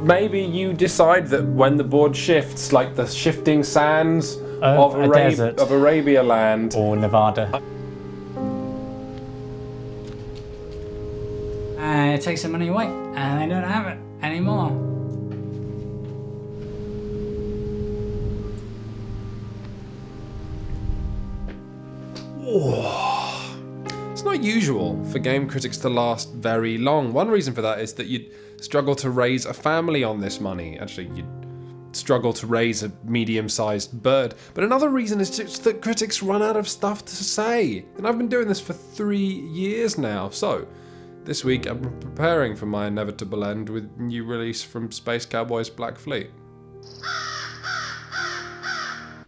maybe you decide that when the board shifts, like the shifting sands of Arabia land. Or Nevada. It takes some money away, and I don't have it anymore. It's not usual for game critics to last very long. One reason for that is that you'd struggle to raise a family on this money. Actually, you'd struggle to raise a medium-sized bird. But another reason is just that critics run out of stuff to say. And I've been doing this for 3 years now, so this week I'm preparing for my inevitable end with new release from Space Cowboys Black Fleet.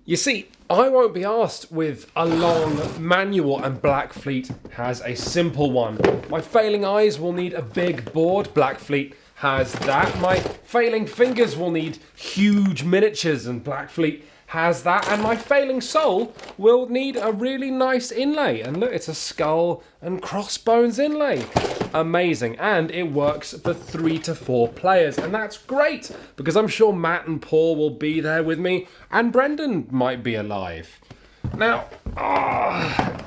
You see, I won't be asked with a long manual, and Black Fleet has a simple one. My failing eyes will need a big board. Black Fleet has that. My failing fingers will need huge miniatures, and Black Fleet has that. And my failing soul will need a really nice inlay. And look, it's a skull and crossbones inlay. Amazing. And it works for 3 to 4 players, and that's great because I'm sure Matt and Paul will be there with me, and Brendan might be alive. Now,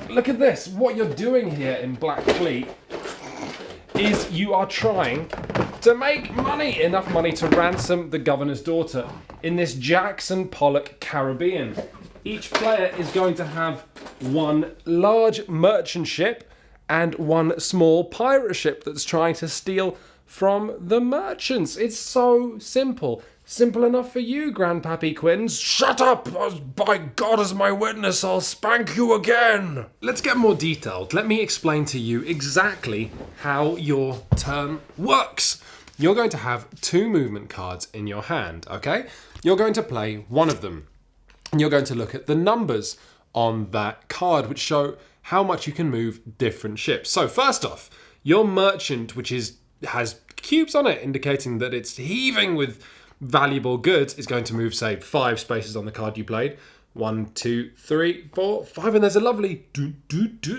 look at this. What you're doing here in Black Fleet is you are trying to make money, enough money to ransom the governor's daughter in this Jackson Pollock Caribbean. Each player is going to have one large merchant ship and one small pirate ship that's trying to steal from the merchants. It's so simple. Simple enough for you, Grandpappy Quins. Shut up! By God as my witness, I'll spank you again! Let's get more detailed. Let me explain to you exactly how your turn works. You're going to have 2 movement cards in your hand, okay? You're going to play one of them. And you're going to look at the numbers on that card, which show how much you can move different ships. So first off, your merchant, which has cubes on it, indicating that it's heaving with valuable goods, is going to move, say, 5 spaces on the card you played. 1, 2, 3, 4, 5, and there's a lovely do,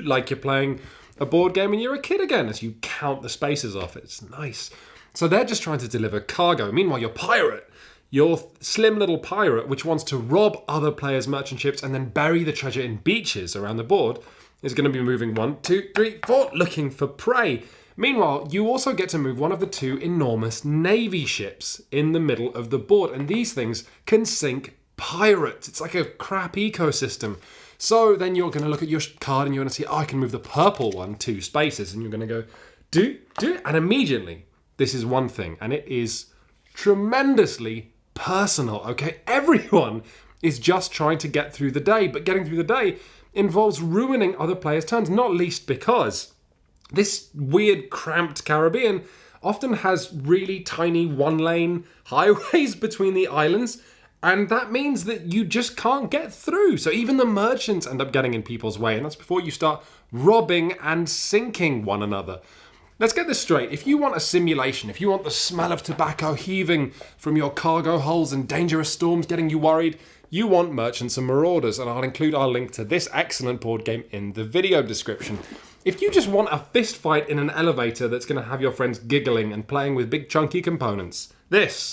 like you're playing a board game and you're a kid again as you count the spaces off. It's nice. So they're just trying to deliver cargo. Meanwhile, your pirate, your slim little pirate, which wants to rob other players' merchant ships and then bury the treasure in beaches around the board, is going to be moving 1, 2, 3, 4, looking for prey. Meanwhile, you also get to move one of the 2 enormous navy ships in the middle of the board, and these things can sink pirates. It's like a crap ecosystem. So then you're going to look at your card and you're going to see, I can move the purple one 2 spaces, and you're going to go, do, and immediately, this is one thing, and it is tremendously personal, okay? Everyone is just trying to get through the day, but getting through the day involves ruining other players' turns, not least because this weird, cramped Caribbean often has really tiny 1-lane highways between the islands, and that means that you just can't get through. So even the merchants end up getting in people's way, and that's before you start robbing and sinking one another. Let's get this straight. If you want a simulation, if you want the smell of tobacco heaving from your cargo holds and dangerous storms getting you worried, you want Merchants and Marauders, and I'll include our link to this excellent board game in the video description. If you just want a fist fight in an elevator that's going to have your friends giggling and playing with big chunky components, this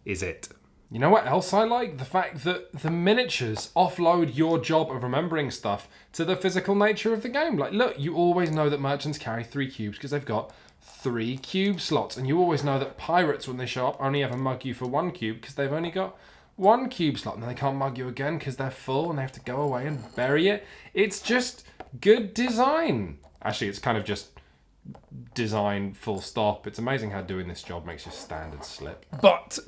is it. You know what else I like? The fact that the miniatures offload your job of remembering stuff to the physical nature of the game. Like, look, you always know that merchants carry 3 cubes because they've got 3 cube slots. And you always know that pirates, when they show up, only ever mug you for 1 cube because they've only got 1 cube slot. And then they can't mug you again because they're full and they have to go away and bury it. It's just good design. Actually, it's kind of just design full stop. It's amazing how doing this job makes your standards slip. But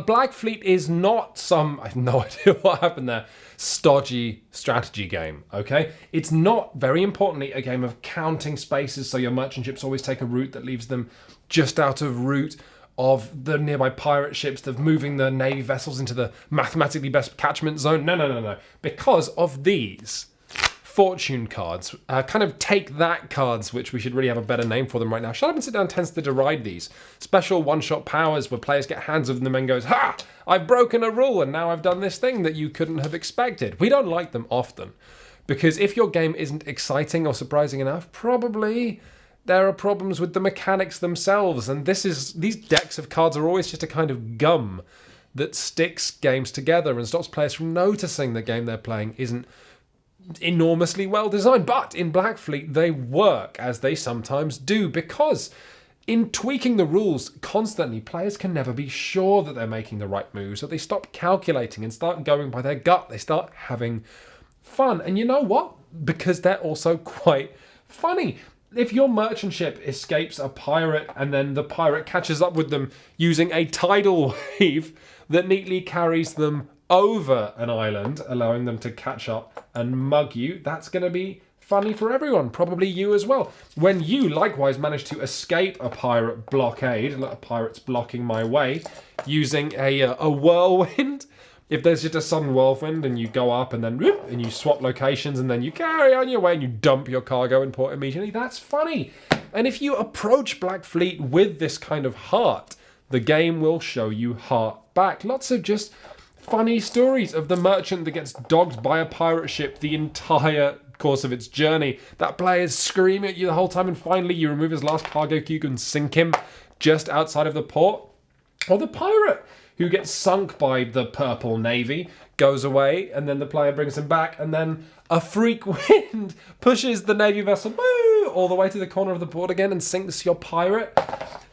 Black Fleet is not some, I have no idea what happened there, stodgy strategy game, okay? It's not, very importantly, a game of counting spaces so your merchant ships always take a route that leaves them just out of route of the nearby pirate ships, of moving the navy vessels into the mathematically best catchment zone. No. Because of these fortune cards, kind of take that cards, which we should really have a better name for them right now. Shut Up and Sit Down tends to deride these. Special one-shot powers where players get hands of them and goes, ha! I've broken a rule and now I've done this thing that you couldn't have expected. We don't like them often, because if your game isn't exciting or surprising enough, probably there are problems with the mechanics themselves, and these decks of cards are always just a kind of gum that sticks games together and stops players from noticing the game they're playing isn't enormously well designed. But in Blackfleet, they work, as they sometimes do, because in tweaking the rules constantly, players can never be sure that they're making the right move, so they stop calculating and start going by their gut. They start having fun. And you know what? Because they're also quite funny. If your merchant ship escapes a pirate and then the pirate catches up with them using a tidal wave that neatly carries them over an island, allowing them to catch up and mug you, that's going to be funny for everyone, probably you as well. When you likewise manage to escape a pirate blockade, a pirate's blocking my way, using a whirlwind. If there's just a sudden whirlwind and you go up and then whoop, and you swap locations and then you carry on your way and you dump your cargo in port immediately, that's funny. And if you approach Blackfleet with this kind of heart, the game will show you heart back. Lots of just funny stories of the merchant that gets dogged by a pirate ship the entire course of its journey. That player's screaming at you the whole time and finally you remove his last cargo cube and sink him just outside of the port. Or the pirate who gets sunk by the purple navy, goes away, and then the player brings him back, and then a freak wind pushes the navy vessel all the way to the corner of the board again and sinks your pirate.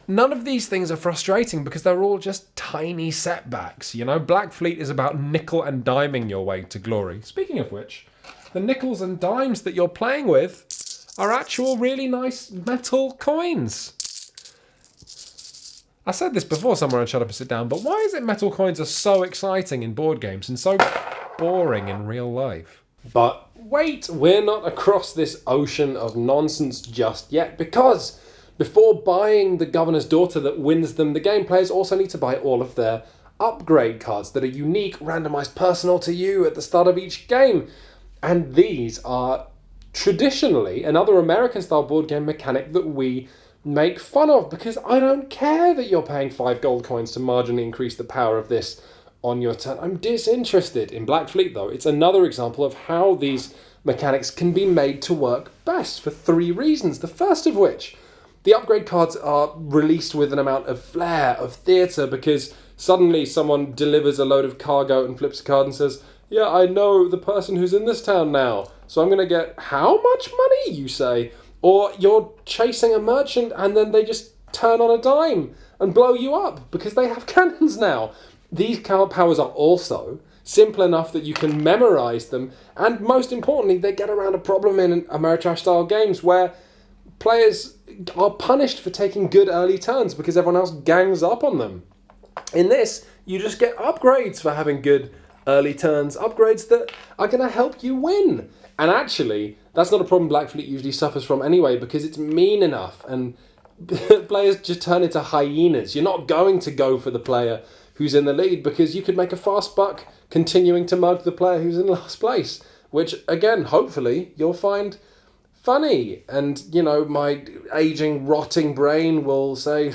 None of these things are frustrating because they're all just tiny setbacks. You know, Blackfleet is about nickel and diming your way to glory. Speaking of which, the nickels and dimes that you're playing with are actual really nice metal coins. I said this before somewhere on Shut Up and Sit Down, but why is it metal coins are so exciting in board games and so boring in real life? But wait, we're not across this ocean of nonsense just yet, because before buying the Governor's Daughter that wins them the game, players also need to buy all of their upgrade cards that are unique, randomized, personal to you at the start of each game. And these are traditionally another American-style board game mechanic that we make fun of, because I don't care that you're paying 5 gold coins to marginally increase the power of this on your turn. I'm disinterested. In Blackfleet, though, it's another example of how these mechanics can be made to work best for 3 reasons. The first of which, the upgrade cards are released with an amount of flair, of theatre, because suddenly someone delivers a load of cargo and flips a card and says, yeah, I know the person who's in this town now, so I'm going to get how much money, you say? Or you're chasing a merchant and then they just turn on a dime and blow you up because they have cannons now. These card powers are also simple enough that you can memorize them, and most importantly, they get around a problem in Ameritrash-style games where players are punished for taking good early turns because everyone else gangs up on them. In this, you just get upgrades for having good early turns, upgrades that are going to help you win. And actually, that's not a problem Blackfleet usually suffers from anyway, because it's mean enough and players just turn into hyenas. You're not going to go for the player who's in the lead because you could make a fast buck continuing to mug the player who's in last place, which, again, hopefully you'll find funny. And, you know, my aging, rotting brain will say,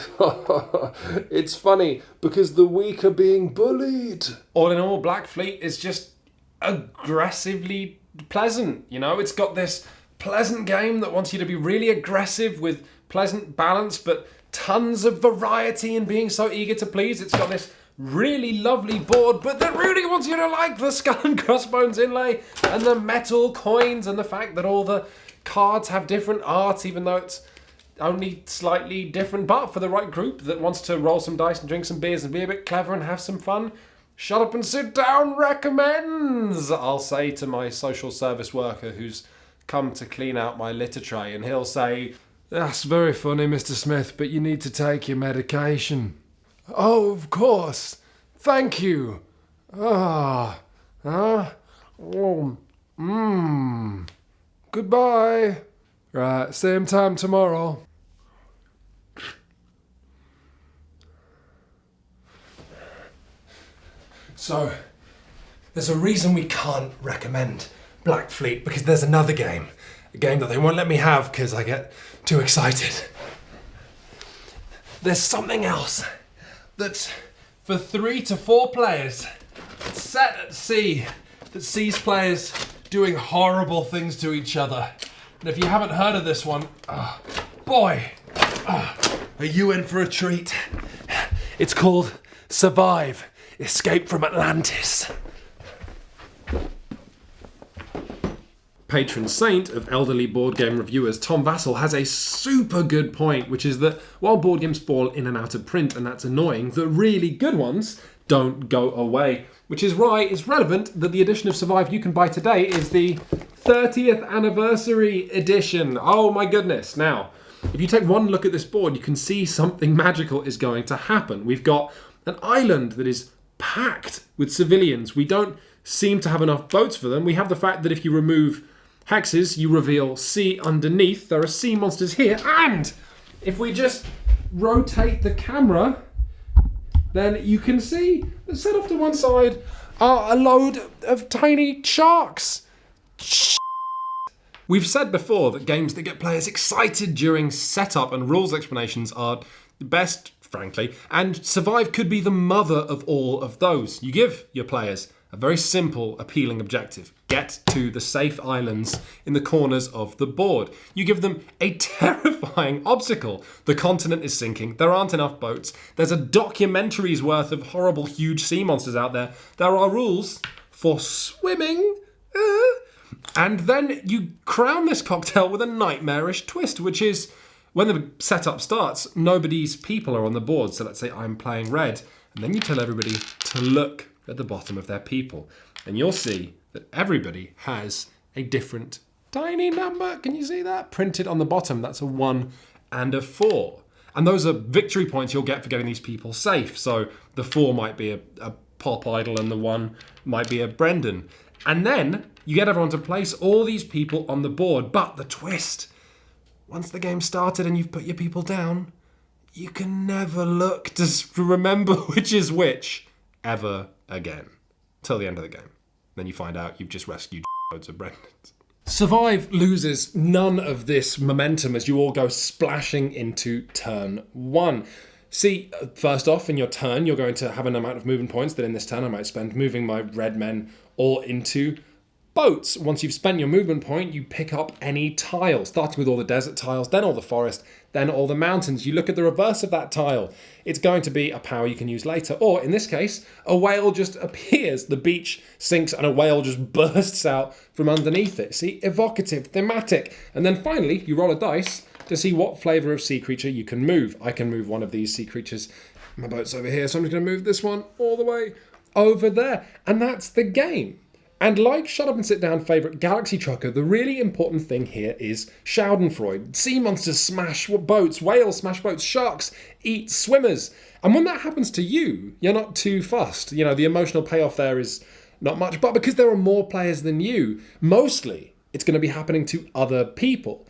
it's funny because the weak are being bullied. All in all, Blackfleet is just aggressively pleasant. You know, it's got this pleasant game that wants you to be really aggressive with pleasant balance, but tons of variety and being so eager to please. It's got this really lovely board, but that really wants you to like the skull and crossbones inlay and the metal coins and the fact that all the cards have different art, even though it's only slightly different. But for the right group that wants to roll some dice and drink some beers and be a bit clever and have some fun, Shut Up and Sit Down recommends, I'll say to my social service worker who's come to clean out my litter tray, and he'll say, that's very funny, Mr. Smith, but you need to take your medication. Oh, of course. Thank you. Goodbye. Right, same time tomorrow. So, there's a reason we can't recommend Blackfleet, because there's another game. A game that they won't let me have because I get too excited. There's something else that's for 3 to 4 players, set at sea, that sees players doing horrible things to each other. And if you haven't heard of this one, Boy, are you in for a treat? It's called Survive, Escape from Atlantis. Patron saint of elderly board game reviewers, Tom Vassell, has a super good point, which is that while board games fall in and out of print, and that's annoying, the really good ones don't go away. Which is why it's relevant that the edition of Survive you can buy today is the 30th anniversary edition. Oh my goodness. Now, if you take one look at this board, you can see something magical is going to happen. We've got an island that is packed with civilians. We don't seem to have enough boats for them. We have the fact that if you remove hexes, you reveal sea underneath. There are sea monsters here. And if we just rotate the camera, then you can see that set off to one side are a load of tiny sharks. We've said before that games that get players excited during setup and rules explanations are the best, frankly, and Survive could be the mother of all of those. You give your players a very simple, appealing objective. Get to the safe islands in the corners of the board. You give them a terrifying obstacle. The continent is sinking. There aren't enough boats. There's a documentary's worth of horrible, huge sea monsters out there. There are rules for swimming. And then you crown this cocktail with a nightmarish twist, which is when the setup starts, nobody's people are on the board. So let's say I'm playing red. And then you tell everybody to look at the bottom of their people. And you'll see that everybody has a different tiny number. Can you see that? Printed on the bottom. That's a 1 and a 4. And those are victory points you'll get for getting these people safe. So the 4 might be a Pop Idol and the 1 might be a Brendan. And then you get everyone to place all these people on the board. But the twist, once the game started and you've put your people down, you can never look to remember which is which ever again. Till the end of the game. Then you find out you've just rescued loads of Brendans. Survive loses none of this momentum as you all go splashing into turn 1. See, first off, in your turn, you're going to have an amount of movement points that in this turn I might spend moving my red men all into boats. Once you've spent your movement point, you pick up any tile, starting with all the desert tiles, then all the forest, then all the mountains. You look at the reverse of that tile. It's going to be a power you can use later. Or, in this case, a whale just appears. The beach sinks and a whale just bursts out from underneath it. See, evocative, thematic. And then finally, you roll a dice to see what flavour of sea creature you can move. I can move one of these sea creatures. My boat's over here, so I'm just going to move this one all the way over there. And that's the game. And like Shut Up and Sit Down favourite Galaxy Trucker, the really important thing here is Schadenfreude. Sea monsters smash boats, whales smash boats, sharks eat swimmers. And when that happens to you, you're not too fussed. You know, the emotional payoff there is not much. But because there are more players than you, mostly it's going to be happening to other people.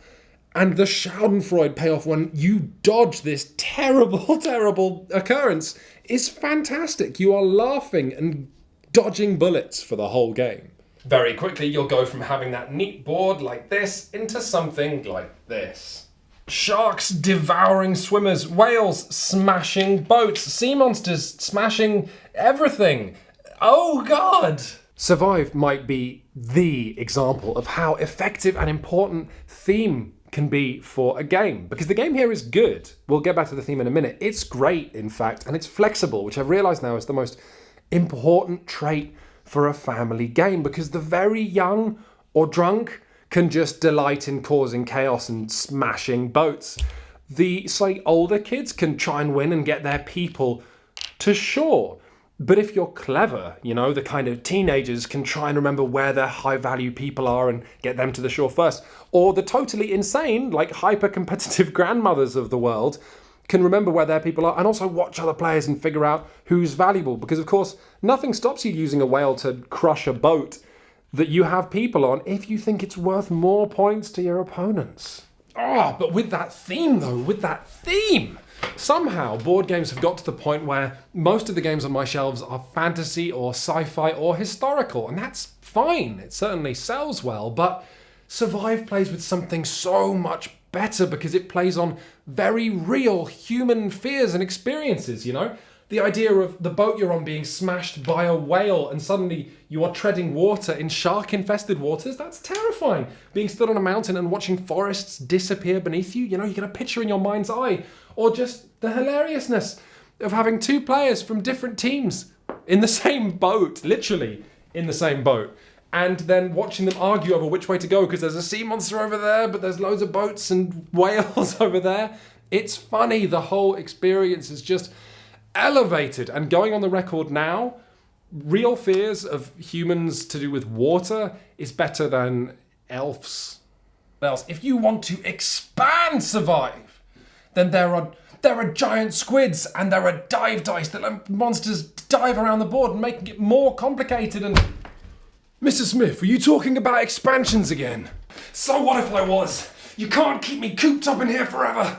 And the Schadenfreude payoff when you dodge this terrible, terrible occurrence is fantastic. You are laughing and dodging bullets for the whole game. Very quickly, you'll go from having that neat board like this into something like this. Sharks devouring swimmers, whales smashing boats, sea monsters smashing everything. Oh God! Survive might be the example of how effective and important theme can be for a game, because the game here is good. We'll get back to the theme in a minute. It's great, in fact, and it's flexible, which I've realised now is the most important trait for a family game, because the very young or drunk can just delight in causing chaos and smashing boats. The slightly older kids can try and win and get their people to shore. But if you're clever, you know, the kind of teenagers can try and remember where their high-value people are and get them to the shore first. Or the totally insane, like hyper-competitive grandmothers of the world can remember where their people are and also watch other players and figure out who's valuable. Because, of course, nothing stops you using a whale to crush a boat that you have people on if you think it's worth more points to your opponents. But with that theme, somehow board games have got to the point where most of the games on my shelves are fantasy or sci-fi or historical, and that's fine. It certainly sells well, but Survive plays with something so much better because it plays on very real human fears and experiences, you know? The idea of the boat you're on being smashed by a whale and suddenly you are treading water in shark-infested waters, that's terrifying. Being stood on a mountain and watching forests disappear beneath you, you know, you get a picture in your mind's eye. Or just the hilariousness of having two players from different teams in the same boat, literally in the same boat, and then watching them argue over which way to go because there's a sea monster over there, but there's loads of boats and whales over there. It's funny. The whole experience is just elevated. And going on the record now, real fears of humans to do with water is better than elves. Else, if you want to expand survive, then there are giant squids and there are dive dice that let monsters dive around the board and making it more complicated. And Mr. Smith, were you talking about expansions again? So what if I was? You can't keep me cooped up in here forever.